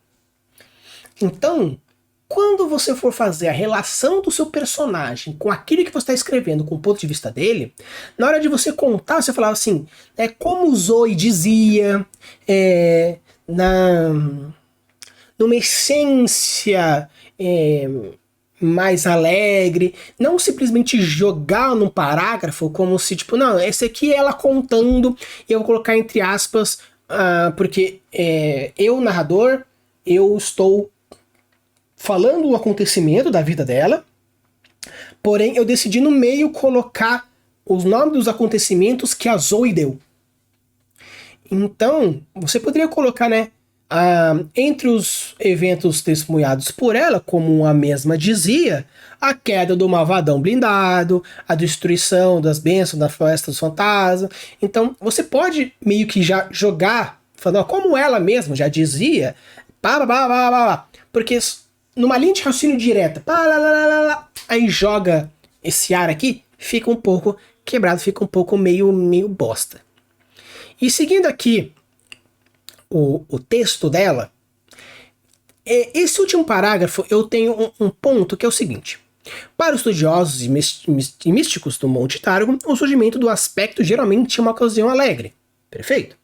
Então, quando você for fazer a relação do seu personagem com aquilo que você está escrevendo, com o ponto de vista dele, na hora de você contar, você falar assim, como Zoe dizia, numa essência mais alegre, não simplesmente jogar num parágrafo como se, tipo, não, esse aqui é ela contando, e eu vou colocar entre aspas, porque eu, narrador, eu estou falando o acontecimento da vida dela, porém eu decidi no meio colocar os nomes dos acontecimentos que a Zoe deu. Então, você poderia colocar, né, entre os eventos testemunhados por ela, como a mesma dizia, a queda do malvadão blindado, a destruição das bênçãos da floresta dos fantasmas. Então você pode meio que já jogar, falando como ela mesma já dizia, porque numa linha de raciocínio direta, aí joga esse ar aqui, fica um pouco quebrado, fica um pouco meio bosta. E seguindo aqui o texto dela, esse último parágrafo eu tenho um ponto que é o seguinte. Para os estudiosos e místicos do Monte Targon, o surgimento do aspecto geralmente é uma ocasião alegre. Perfeito?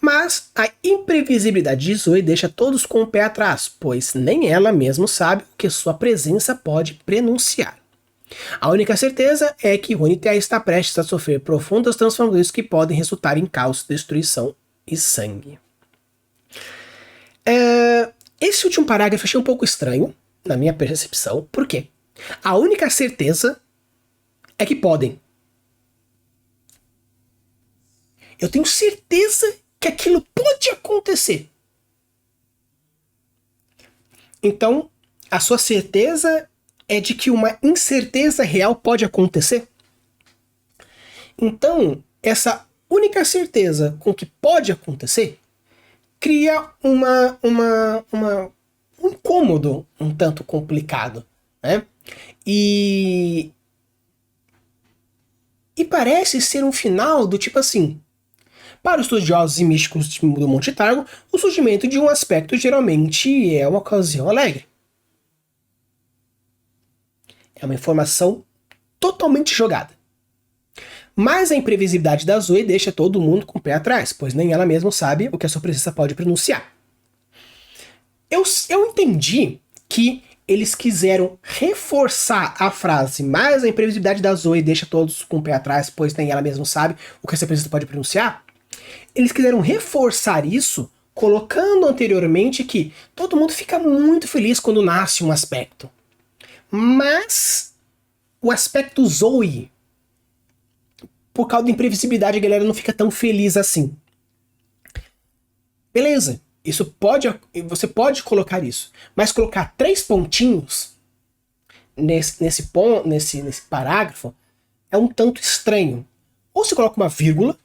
Mas a imprevisibilidade de Zoe deixa todos com o pé atrás, pois nem ela mesma sabe o que sua presença pode prenunciar. A única certeza é que Runeterra está prestes a sofrer profundas transformações que podem resultar em caos, destruição e sangue. Esse último parágrafo eu achei um pouco estranho, na minha percepção. Por quê? A única certeza é que podem. Eu tenho certeza que aquilo pode acontecer. Então, a sua certeza é de que uma incerteza real pode acontecer? Então, essa única certeza com que pode acontecer cria um incômodo um tanto complicado, né? E parece ser um final do tipo assim: para os estudiosos e místicos do Monte Targon, o surgimento de um aspecto geralmente é uma ocasião alegre. É uma informação totalmente jogada. Mas a imprevisibilidade da Zoe deixa todo mundo com o pé atrás, pois nem ela mesma sabe o que a sua presença pode pronunciar. Eu entendi que eles quiseram reforçar a frase, mas a imprevisibilidade da Zoe deixa todos com o pé atrás, pois nem ela mesma sabe o que essa presença pode pronunciar. Eles quiseram reforçar isso, colocando anteriormente que todo mundo fica muito feliz quando nasce um aspecto. Mas o aspecto Zoe, por causa da imprevisibilidade, a galera não fica tão feliz assim. Beleza, você pode colocar isso, mas colocar 3 pontinhos nesse parágrafo é um tanto estranho. Ou você coloca uma vírgula,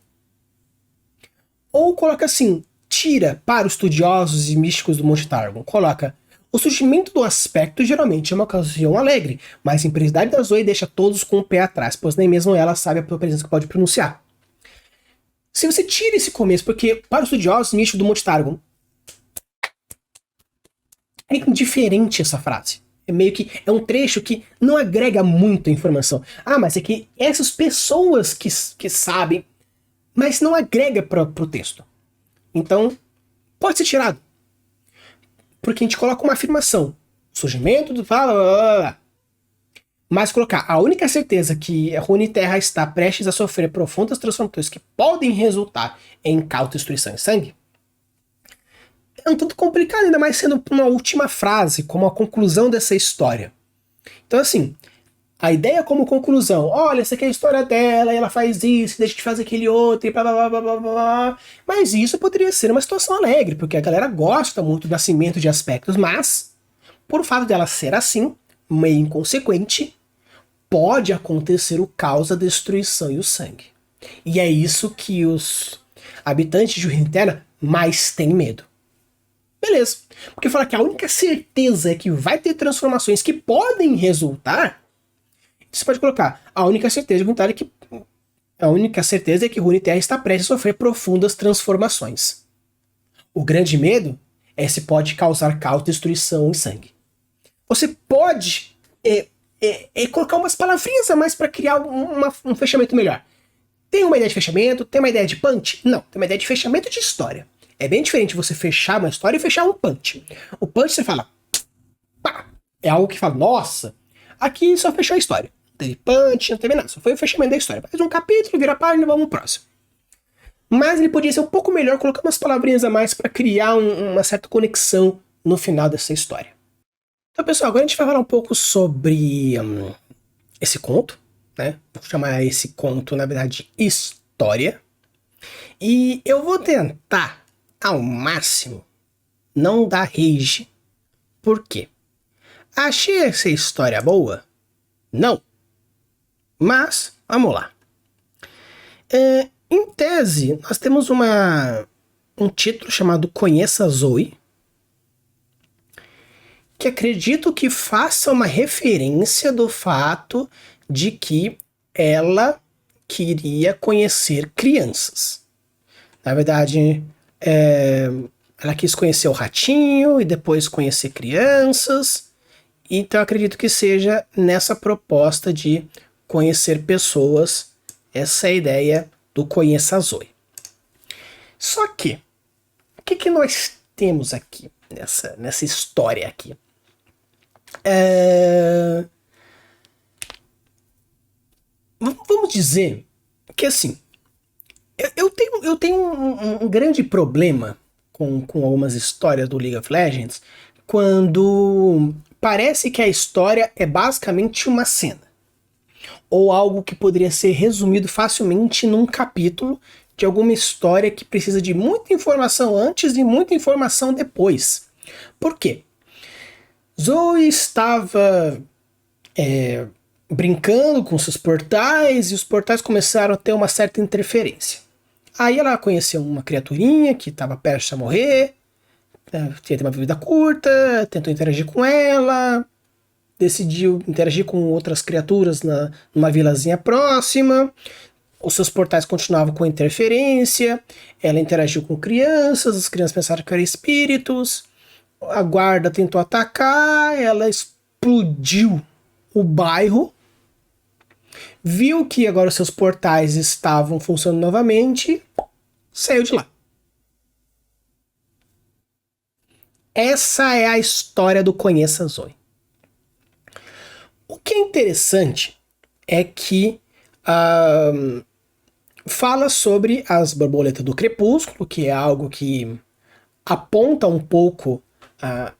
ou coloca assim, tira para os estudiosos e místicos do Monte Targon. Coloca: o surgimento do aspecto geralmente é uma ocasião alegre, mas a imprevisibilidade da Zoe deixa todos com o pé atrás, pois nem mesmo ela sabe a presença que pode pronunciar. Se você tira esse começo, porque para os estudiosos e místicos do Monte Targon é indiferente essa frase. É meio que é um trecho que não agrega muita informação. Ah, mas é que essas pessoas que sabem, mas não agrega para o texto. Então, pode ser tirado. Porque a gente coloca uma afirmação. Surgimento do... Mas colocar a única certeza que a Runeterra está prestes a sofrer profundas transformações que podem resultar em caos, destruição e sangue é um tanto complicado, ainda mais sendo uma última frase, como a conclusão dessa história. Então assim, a ideia como conclusão: olha, essa aqui é a história dela, e ela faz isso, deixa de fazer aquele outro, e blá blá blá blá blá blá. Mas isso poderia ser uma situação alegre, porque a galera gosta muito do nascimento de aspectos, mas, por fato dela ser assim, meio inconsequente, pode acontecer o caos, a destruição e o sangue. E é isso que os habitantes de Runeterra mais têm medo. Beleza. Porque fala que a única certeza é que vai ter transformações que podem resultar. Você pode colocar: a única certeza é que Runeterra está prestes a sofrer profundas transformações. O grande medo é se pode causar caos, destruição e sangue. Você pode colocar umas palavrinhas a mais para criar um fechamento melhor. Tem uma ideia de fechamento? Tem uma ideia de punch? Não, tem uma ideia de fechamento de história. É bem diferente você fechar uma história e fechar um punch. O punch você fala, pá, é algo que fala: nossa, aqui só fechou a história. Não teve punch, não teve nada, só foi o fechamento da história. Faz um capítulo, vira a página e vamos pro próximo. Mas ele podia ser um pouco melhor, colocar umas palavrinhas a mais para criar uma certa conexão no final dessa história. Então, pessoal, agora a gente vai falar um pouco sobre esse conto, né? Vou chamar esse conto, na verdade, de história. E eu vou tentar, ao máximo, não dar rage. Por quê? Achei essa história boa? Não. Mas, vamos lá. Em tese, nós temos um título chamado Conheça Zoe, que acredito que faça uma referência do fato de que ela queria conhecer crianças. Na verdade, ela quis conhecer o ratinho e depois conhecer crianças. Então, acredito que seja nessa proposta de conhecer pessoas, essa é a ideia do Conheça a Zoe. Só que, o que nós temos aqui, nessa história aqui? Vamos dizer que, assim, eu tenho um grande problema com algumas histórias do League of Legends quando parece que a história é basicamente uma cena. Ou algo que poderia ser resumido facilmente num capítulo de alguma história que precisa de muita informação antes e muita informação depois. Por quê? Zoe estava brincando com seus portais e os portais começaram a ter uma certa interferência. Aí ela conheceu uma criaturinha que estava prestes a morrer, tinha uma vida curta, tentou interagir com ela, decidiu interagir com outras criaturas numa vilazinha próxima. Os seus portais continuavam com interferência, ela interagiu com crianças, as crianças pensaram que eram espíritos, a guarda tentou atacar, ela explodiu o bairro, viu que agora os seus portais estavam funcionando novamente, saiu de lá. Essa é a história do Conheça a Zoe. O que é interessante é que fala sobre as borboletas do crepúsculo, que é algo que aponta um pouco a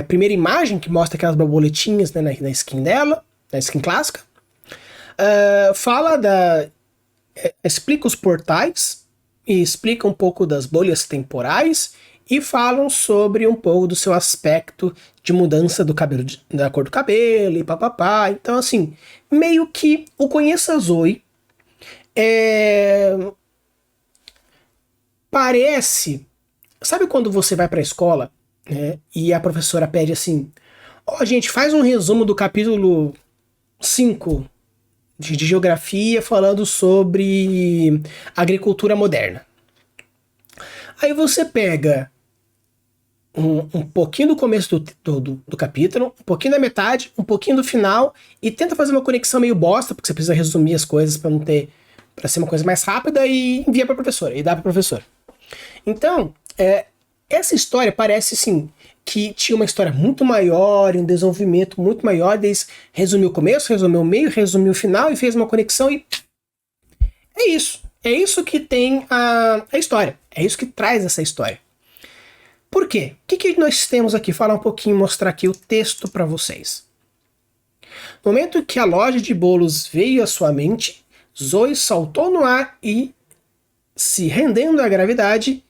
primeira imagem que mostra aquelas borboletinhas, né, na skin dela, na skin clássica. Explica os portais e explica um pouco das bolhas temporais e falam sobre um pouco do seu aspecto de mudança do cabelo, da cor do cabelo e papapá. Então, assim, meio que o Conheça a Zoe parece... Sabe quando você vai pra escola, né, e a professora pede assim: gente, faz um resumo do capítulo 5 de geografia falando sobre agricultura moderna. Aí você pega um pouquinho do começo do capítulo, um pouquinho da metade, um pouquinho do final e tenta fazer uma conexão meio bosta, porque você precisa resumir as coisas para ser uma coisa mais rápida, e envia para a professora, e dá para a professora. Então, essa história parece, sim, que tinha uma história muito maior, um desenvolvimento muito maior, desde resumiu o começo, resumiu o meio, resumiu o final e fez uma conexão e... É isso. É isso que tem a história. É isso que traz essa história. Por quê? O que nós temos aqui? Falar um pouquinho, mostrar aqui o texto para vocês. No momento que a loja de bolos veio à sua mente, Zoe saltou no ar e, se rendendo à gravidade.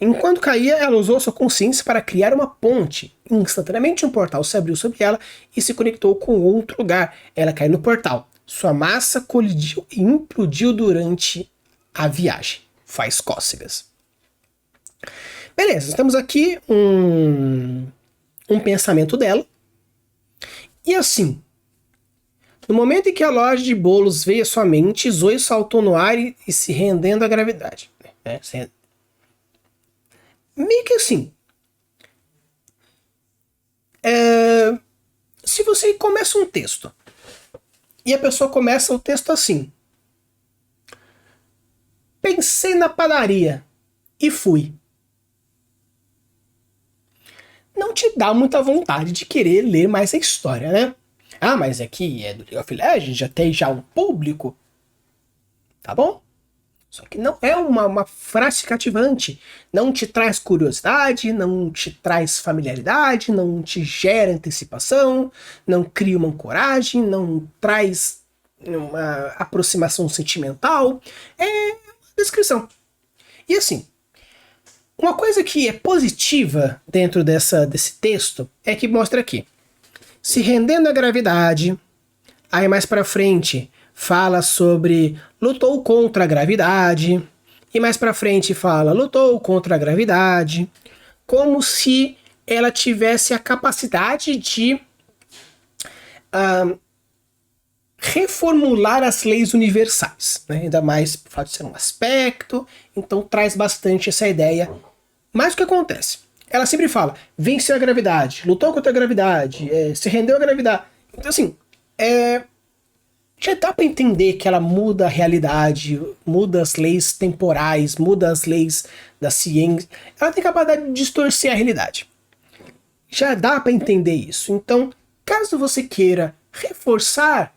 Enquanto caía, ela usou sua consciência para criar uma ponte. Instantaneamente um portal se abriu sobre ela e se conectou com outro lugar. Ela caiu no portal. Sua massa colidiu e implodiu durante a viagem. Faz cócegas. Beleza, temos aqui um pensamento dela. E assim, no momento em que a loja de bolos veio à sua mente, Zoe saltou no ar e se rendendo à gravidade. Meio que assim. Se você começa um texto e a pessoa começa o texto assim: pensei na padaria e fui. Não te dá muita vontade de querer ler mais a história, né? Mas aqui é do League of Legends, já tem um público. Tá bom? Só que não é uma frase cativante. Não te traz curiosidade, não te traz familiaridade, não te gera antecipação, não cria uma ancoragem, não traz uma aproximação sentimental. É uma descrição. E assim, uma coisa que é positiva dentro desse texto é que mostra aqui: se rendendo à gravidade. Aí mais pra frente fala sobre lutou contra a gravidade. E mais pra frente fala lutou contra a gravidade. Como se ela tivesse a capacidade de reformular as leis universais, né? Ainda mais por fato de ser um aspecto, então traz bastante essa ideia. Mas o que acontece? Ela sempre fala, venceu a gravidade, lutou contra a gravidade, se rendeu à gravidade. Então assim, já dá para entender que ela muda a realidade, muda as leis temporais, muda as leis da ciência. Ela tem capacidade de distorcer a realidade. Já dá para entender isso. Então, caso você queira reforçar,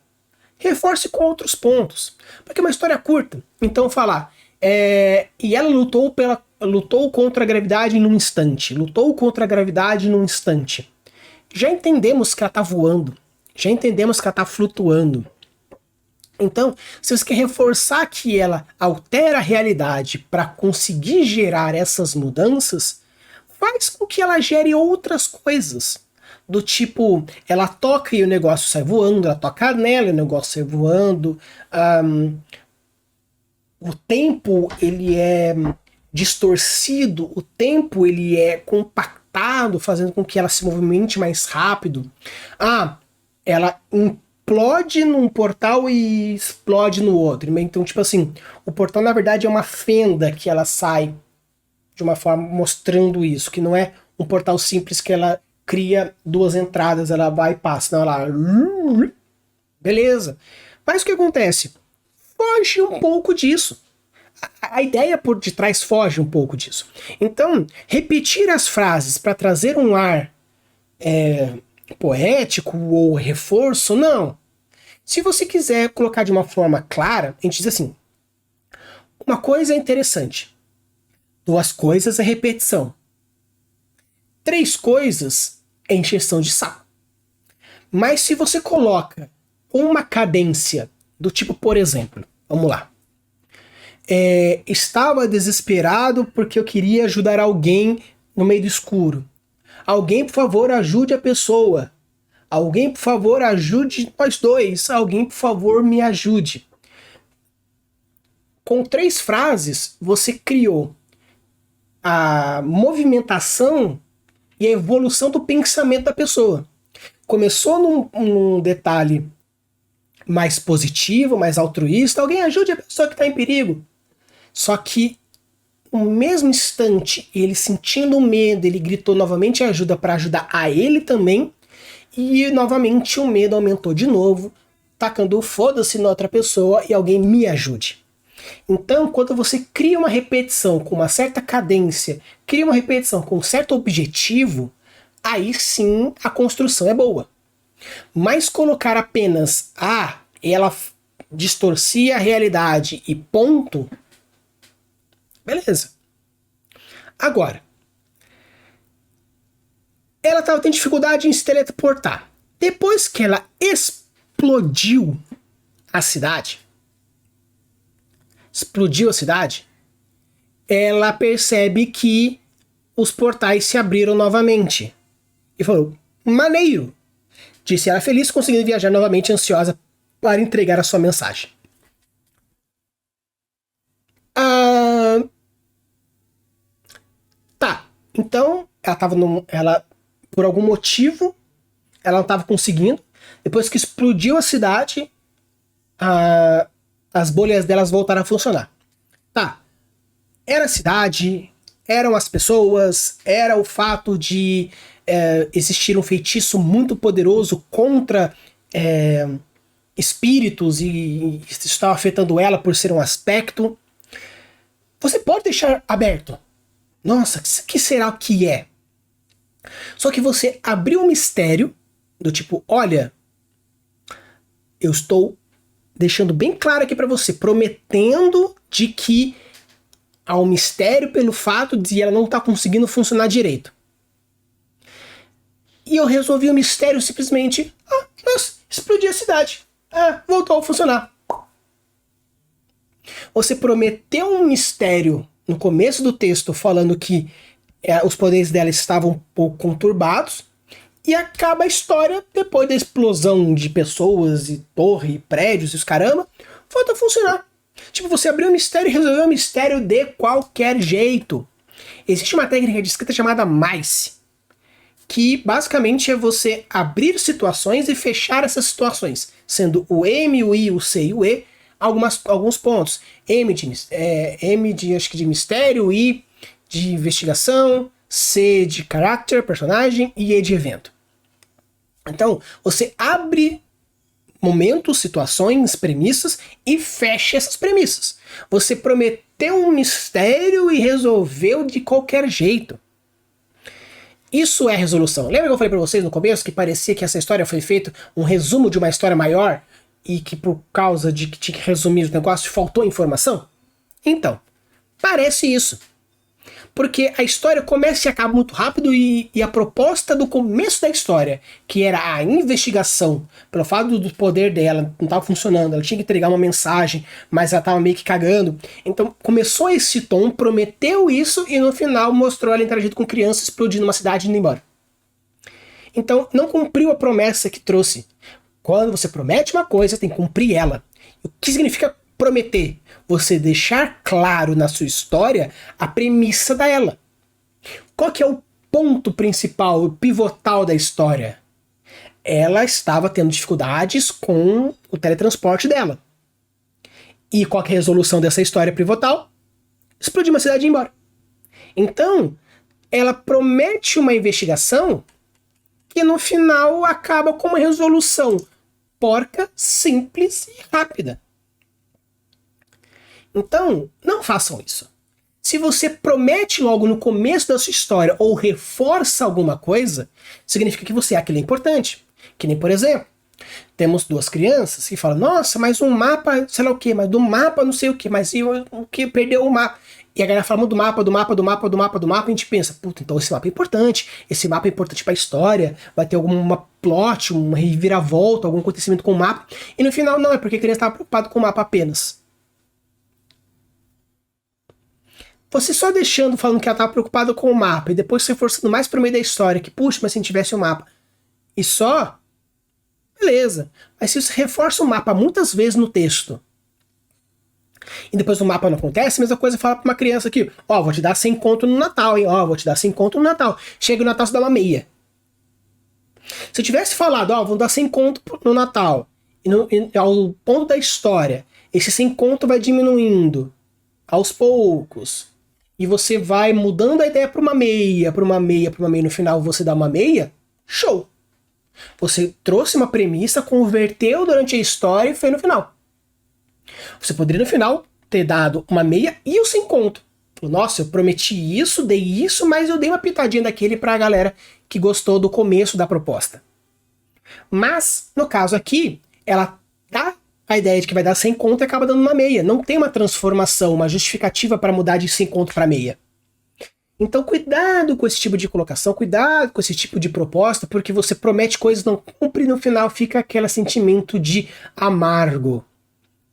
reforce com outros pontos. Porque é uma história curta. Então, falar. E ela lutou contra a gravidade num instante. Lutou contra a gravidade num instante. Já entendemos que ela está voando. Já entendemos que ela está flutuando. Então, se você quer reforçar que ela altera a realidade para conseguir gerar essas mudanças, faz com que ela gere outras coisas. Do tipo, ela toca e o negócio sai voando, ela toca nela e o negócio sai voando. O tempo, ele é distorcido, o tempo, ele é compactado, fazendo com que ela se movimente mais rápido. Ela implode num portal e explode no outro. Então, tipo assim, o portal, na verdade, é uma fenda que ela sai de uma forma mostrando isso, que não é um portal simples que ela cria duas entradas, ela vai e passa. Não, ela... Beleza. Mas o que acontece? Foge um pouco disso. A ideia por detrás foge um pouco disso. Então, repetir as frases para trazer um ar poético ou reforço, não. Se você quiser colocar de uma forma clara, a gente diz assim, uma coisa é interessante, duas coisas é repetição, três coisas é encheção de saco. Mas se você coloca uma cadência do tipo, por exemplo, vamos lá, estava desesperado porque eu queria ajudar alguém no meio do escuro. Alguém, por favor, ajude a pessoa. Alguém, por favor, ajude nós dois. Alguém, por favor, me ajude. Com três frases, você criou a movimentação e a evolução do pensamento da pessoa. Começou num detalhe mais positivo, mais altruísta. Alguém ajude a pessoa que está em perigo. Só que, no mesmo instante, ele sentindo medo, ele gritou novamente ajuda para ajudar a ele também. E novamente o medo aumentou de novo, tacando o foda-se na outra pessoa e alguém me ajude. Então, quando você cria uma repetição com uma certa cadência, cria uma repetição com um certo objetivo, aí sim a construção é boa. Mas colocar apenas ela distorcia a realidade e ponto, beleza. Agora, ela tendo dificuldade em se teleportar. Depois que ela explodiu a cidade, ela percebe que os portais se abriram novamente. E falou, maneiro! Disse ela feliz, conseguindo viajar novamente, ansiosa para entregar a sua mensagem. Tá, então ela por algum motivo, ela não estava conseguindo. Depois que explodiu a cidade, as bolhas delas voltaram a funcionar. Tá. Era a cidade, eram as pessoas, era o fato de existir um feitiço muito poderoso contra espíritos e isso estava afetando ela por ser um aspecto. Você pode deixar aberto. Nossa, o que será que é? Só que você abriu um mistério do tipo, olha, eu estou deixando bem claro aqui para você, prometendo de que há um mistério pelo fato de ela não estar conseguindo funcionar direito. E eu resolvi o mistério simplesmente, nossa, explodi a cidade. Voltou a funcionar. Você prometeu um mistério no começo do texto falando que os poderes dela estavam um pouco conturbados, e acaba a história depois da explosão de pessoas e torre, e prédios e os caramba, volta a funcionar. Tipo, você abriu um mistério e resolveu o mistério de qualquer jeito. Existe uma técnica de escrita chamada MICE, que basicamente é você abrir situações e fechar essas situações. sendo o M, o I, o C e o E, alguns pontos. M de acho que de mistério, I de investigação, C de character, personagem, e E de evento. Então, você abre momentos, situações, premissas e fecha essas premissas. Você prometeu um mistério e resolveu de qualquer jeito. Isso é resolução. Lembra que eu falei pra vocês no começo que parecia que essa história foi feita um resumo de uma história maior e que por causa de que tinha que resumir o negócio faltou informação? Então, parece isso. Porque a história começa e acaba muito rápido e a proposta do começo da história, que era a investigação, pelo fato do poder dela não estava funcionando, ela tinha que entregar uma mensagem, mas ela estava meio que cagando. Então começou esse tom, prometeu isso e no final mostrou ela interagindo com crianças, explodindo uma cidade e indo embora. Então não cumpriu a promessa que trouxe. Quando você promete uma coisa, tem que cumprir ela. O que significa prometer? Você deixar claro na sua história a premissa dela. Qual que é o ponto principal, o pivotal da história? Ela estava tendo dificuldades com o teletransporte dela. E qual que é a resolução dessa história pivotal? Explodir uma cidade e ir embora. Então, ela promete uma investigação que no final acaba com uma resolução porca, simples e rápida. Então, não façam isso. Se você promete logo no começo da sua história ou reforça alguma coisa, significa que você é aquilo importante. Que nem, por exemplo, temos duas crianças que falam, nossa, mas um mapa, sei lá o que, mas do mapa não sei o que, mas o que perdeu o mapa. E a galera fala do mapa, e a gente pensa, puta, então esse mapa é importante pra história, vai ter alguma plot, uma reviravolta, algum acontecimento com o mapa. E no final não, é porque a criança estava preocupada com o mapa apenas. Você só deixando, falando que ela estava preocupada com o mapa, e depois você forçando mais pro meio da história, que puxa, mas se não tivesse o mapa, e só, beleza. Mas se você reforça o mapa muitas vezes no texto, e depois o mapa não acontece, a mesma coisa fala pra uma criança aqui, ó, vou te dar 100 conto no Natal, hein, ó, vou te dar 100 conto no Natal. Chega o Natal, você dá uma meia. Se eu tivesse falado, ó, vou dar 100 conto no Natal, e ao ponto da história, esse 100 conto vai diminuindo aos poucos, e você vai mudando a ideia para uma meia, no final você dá uma meia, show! Você trouxe uma premissa, converteu durante a história e foi no final. Você poderia no final ter dado uma meia e o 100 conto. Nossa, eu prometi isso, dei isso, mas eu dei uma pitadinha daquele pra galera que gostou do começo da proposta. Mas, no caso aqui, ela dá a ideia de que vai dar 100 conto e acaba dando uma meia. Não tem uma transformação, uma justificativa para mudar de 100 conto para meia. Então cuidado com esse tipo de colocação, cuidado com esse tipo de proposta, porque você promete coisas, não cumpre e no final fica aquele sentimento de amargo.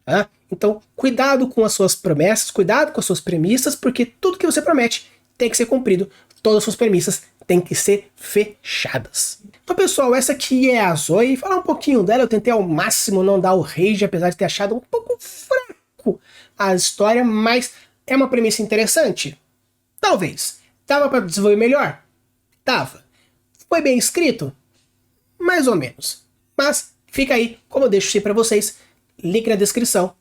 Tá? Então cuidado com as suas promessas, cuidado com as suas premissas, porque tudo que você promete tem que ser cumprido, todas as suas premissas têm que ser fechadas. Então pessoal, essa aqui é a Zoe. Falar um pouquinho dela, eu tentei ao máximo não dar o rage, apesar de ter achado um pouco fraco a história, mas é uma premissa interessante? Talvez. Dava para desenvolver melhor? Dava. Foi bem escrito? Mais ou menos. Mas fica aí, como eu deixo para vocês, link na descrição,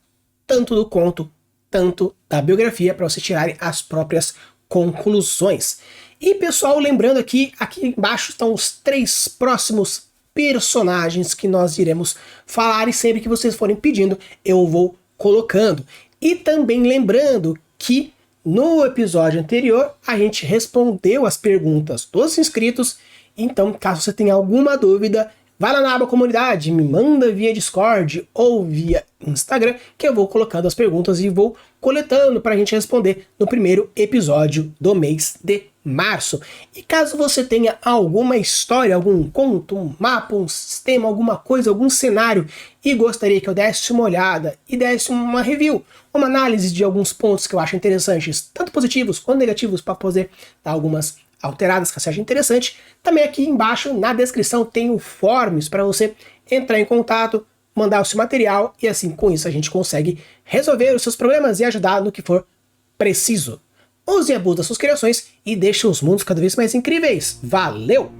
tanto do conto, tanto da biografia, para vocês tirarem as próprias conclusões. E pessoal, lembrando aqui embaixo estão os 3 próximos personagens que nós iremos falar, e sempre que vocês forem pedindo, eu vou colocando. E também lembrando que no episódio anterior a gente respondeu as perguntas dos inscritos, então caso você tenha alguma dúvida, vai lá na aba comunidade, me manda via Discord ou via Instagram, que eu vou colocando as perguntas e vou coletando para a gente responder no primeiro episódio do mês de março. E caso você tenha alguma história, algum conto, um mapa, um sistema, alguma coisa, algum cenário, e gostaria que eu desse uma olhada e desse uma review, uma análise de alguns pontos que eu acho interessantes, tanto positivos quanto negativos, para poder dar algumas alteradas que você acha interessante, também aqui embaixo na descrição tem o forms para você entrar em contato, mandar o seu material, e assim com isso a gente consegue resolver os seus problemas e ajudar no que for preciso. Use e abuse das suas criações e deixe os mundos cada vez mais incríveis. Valeu!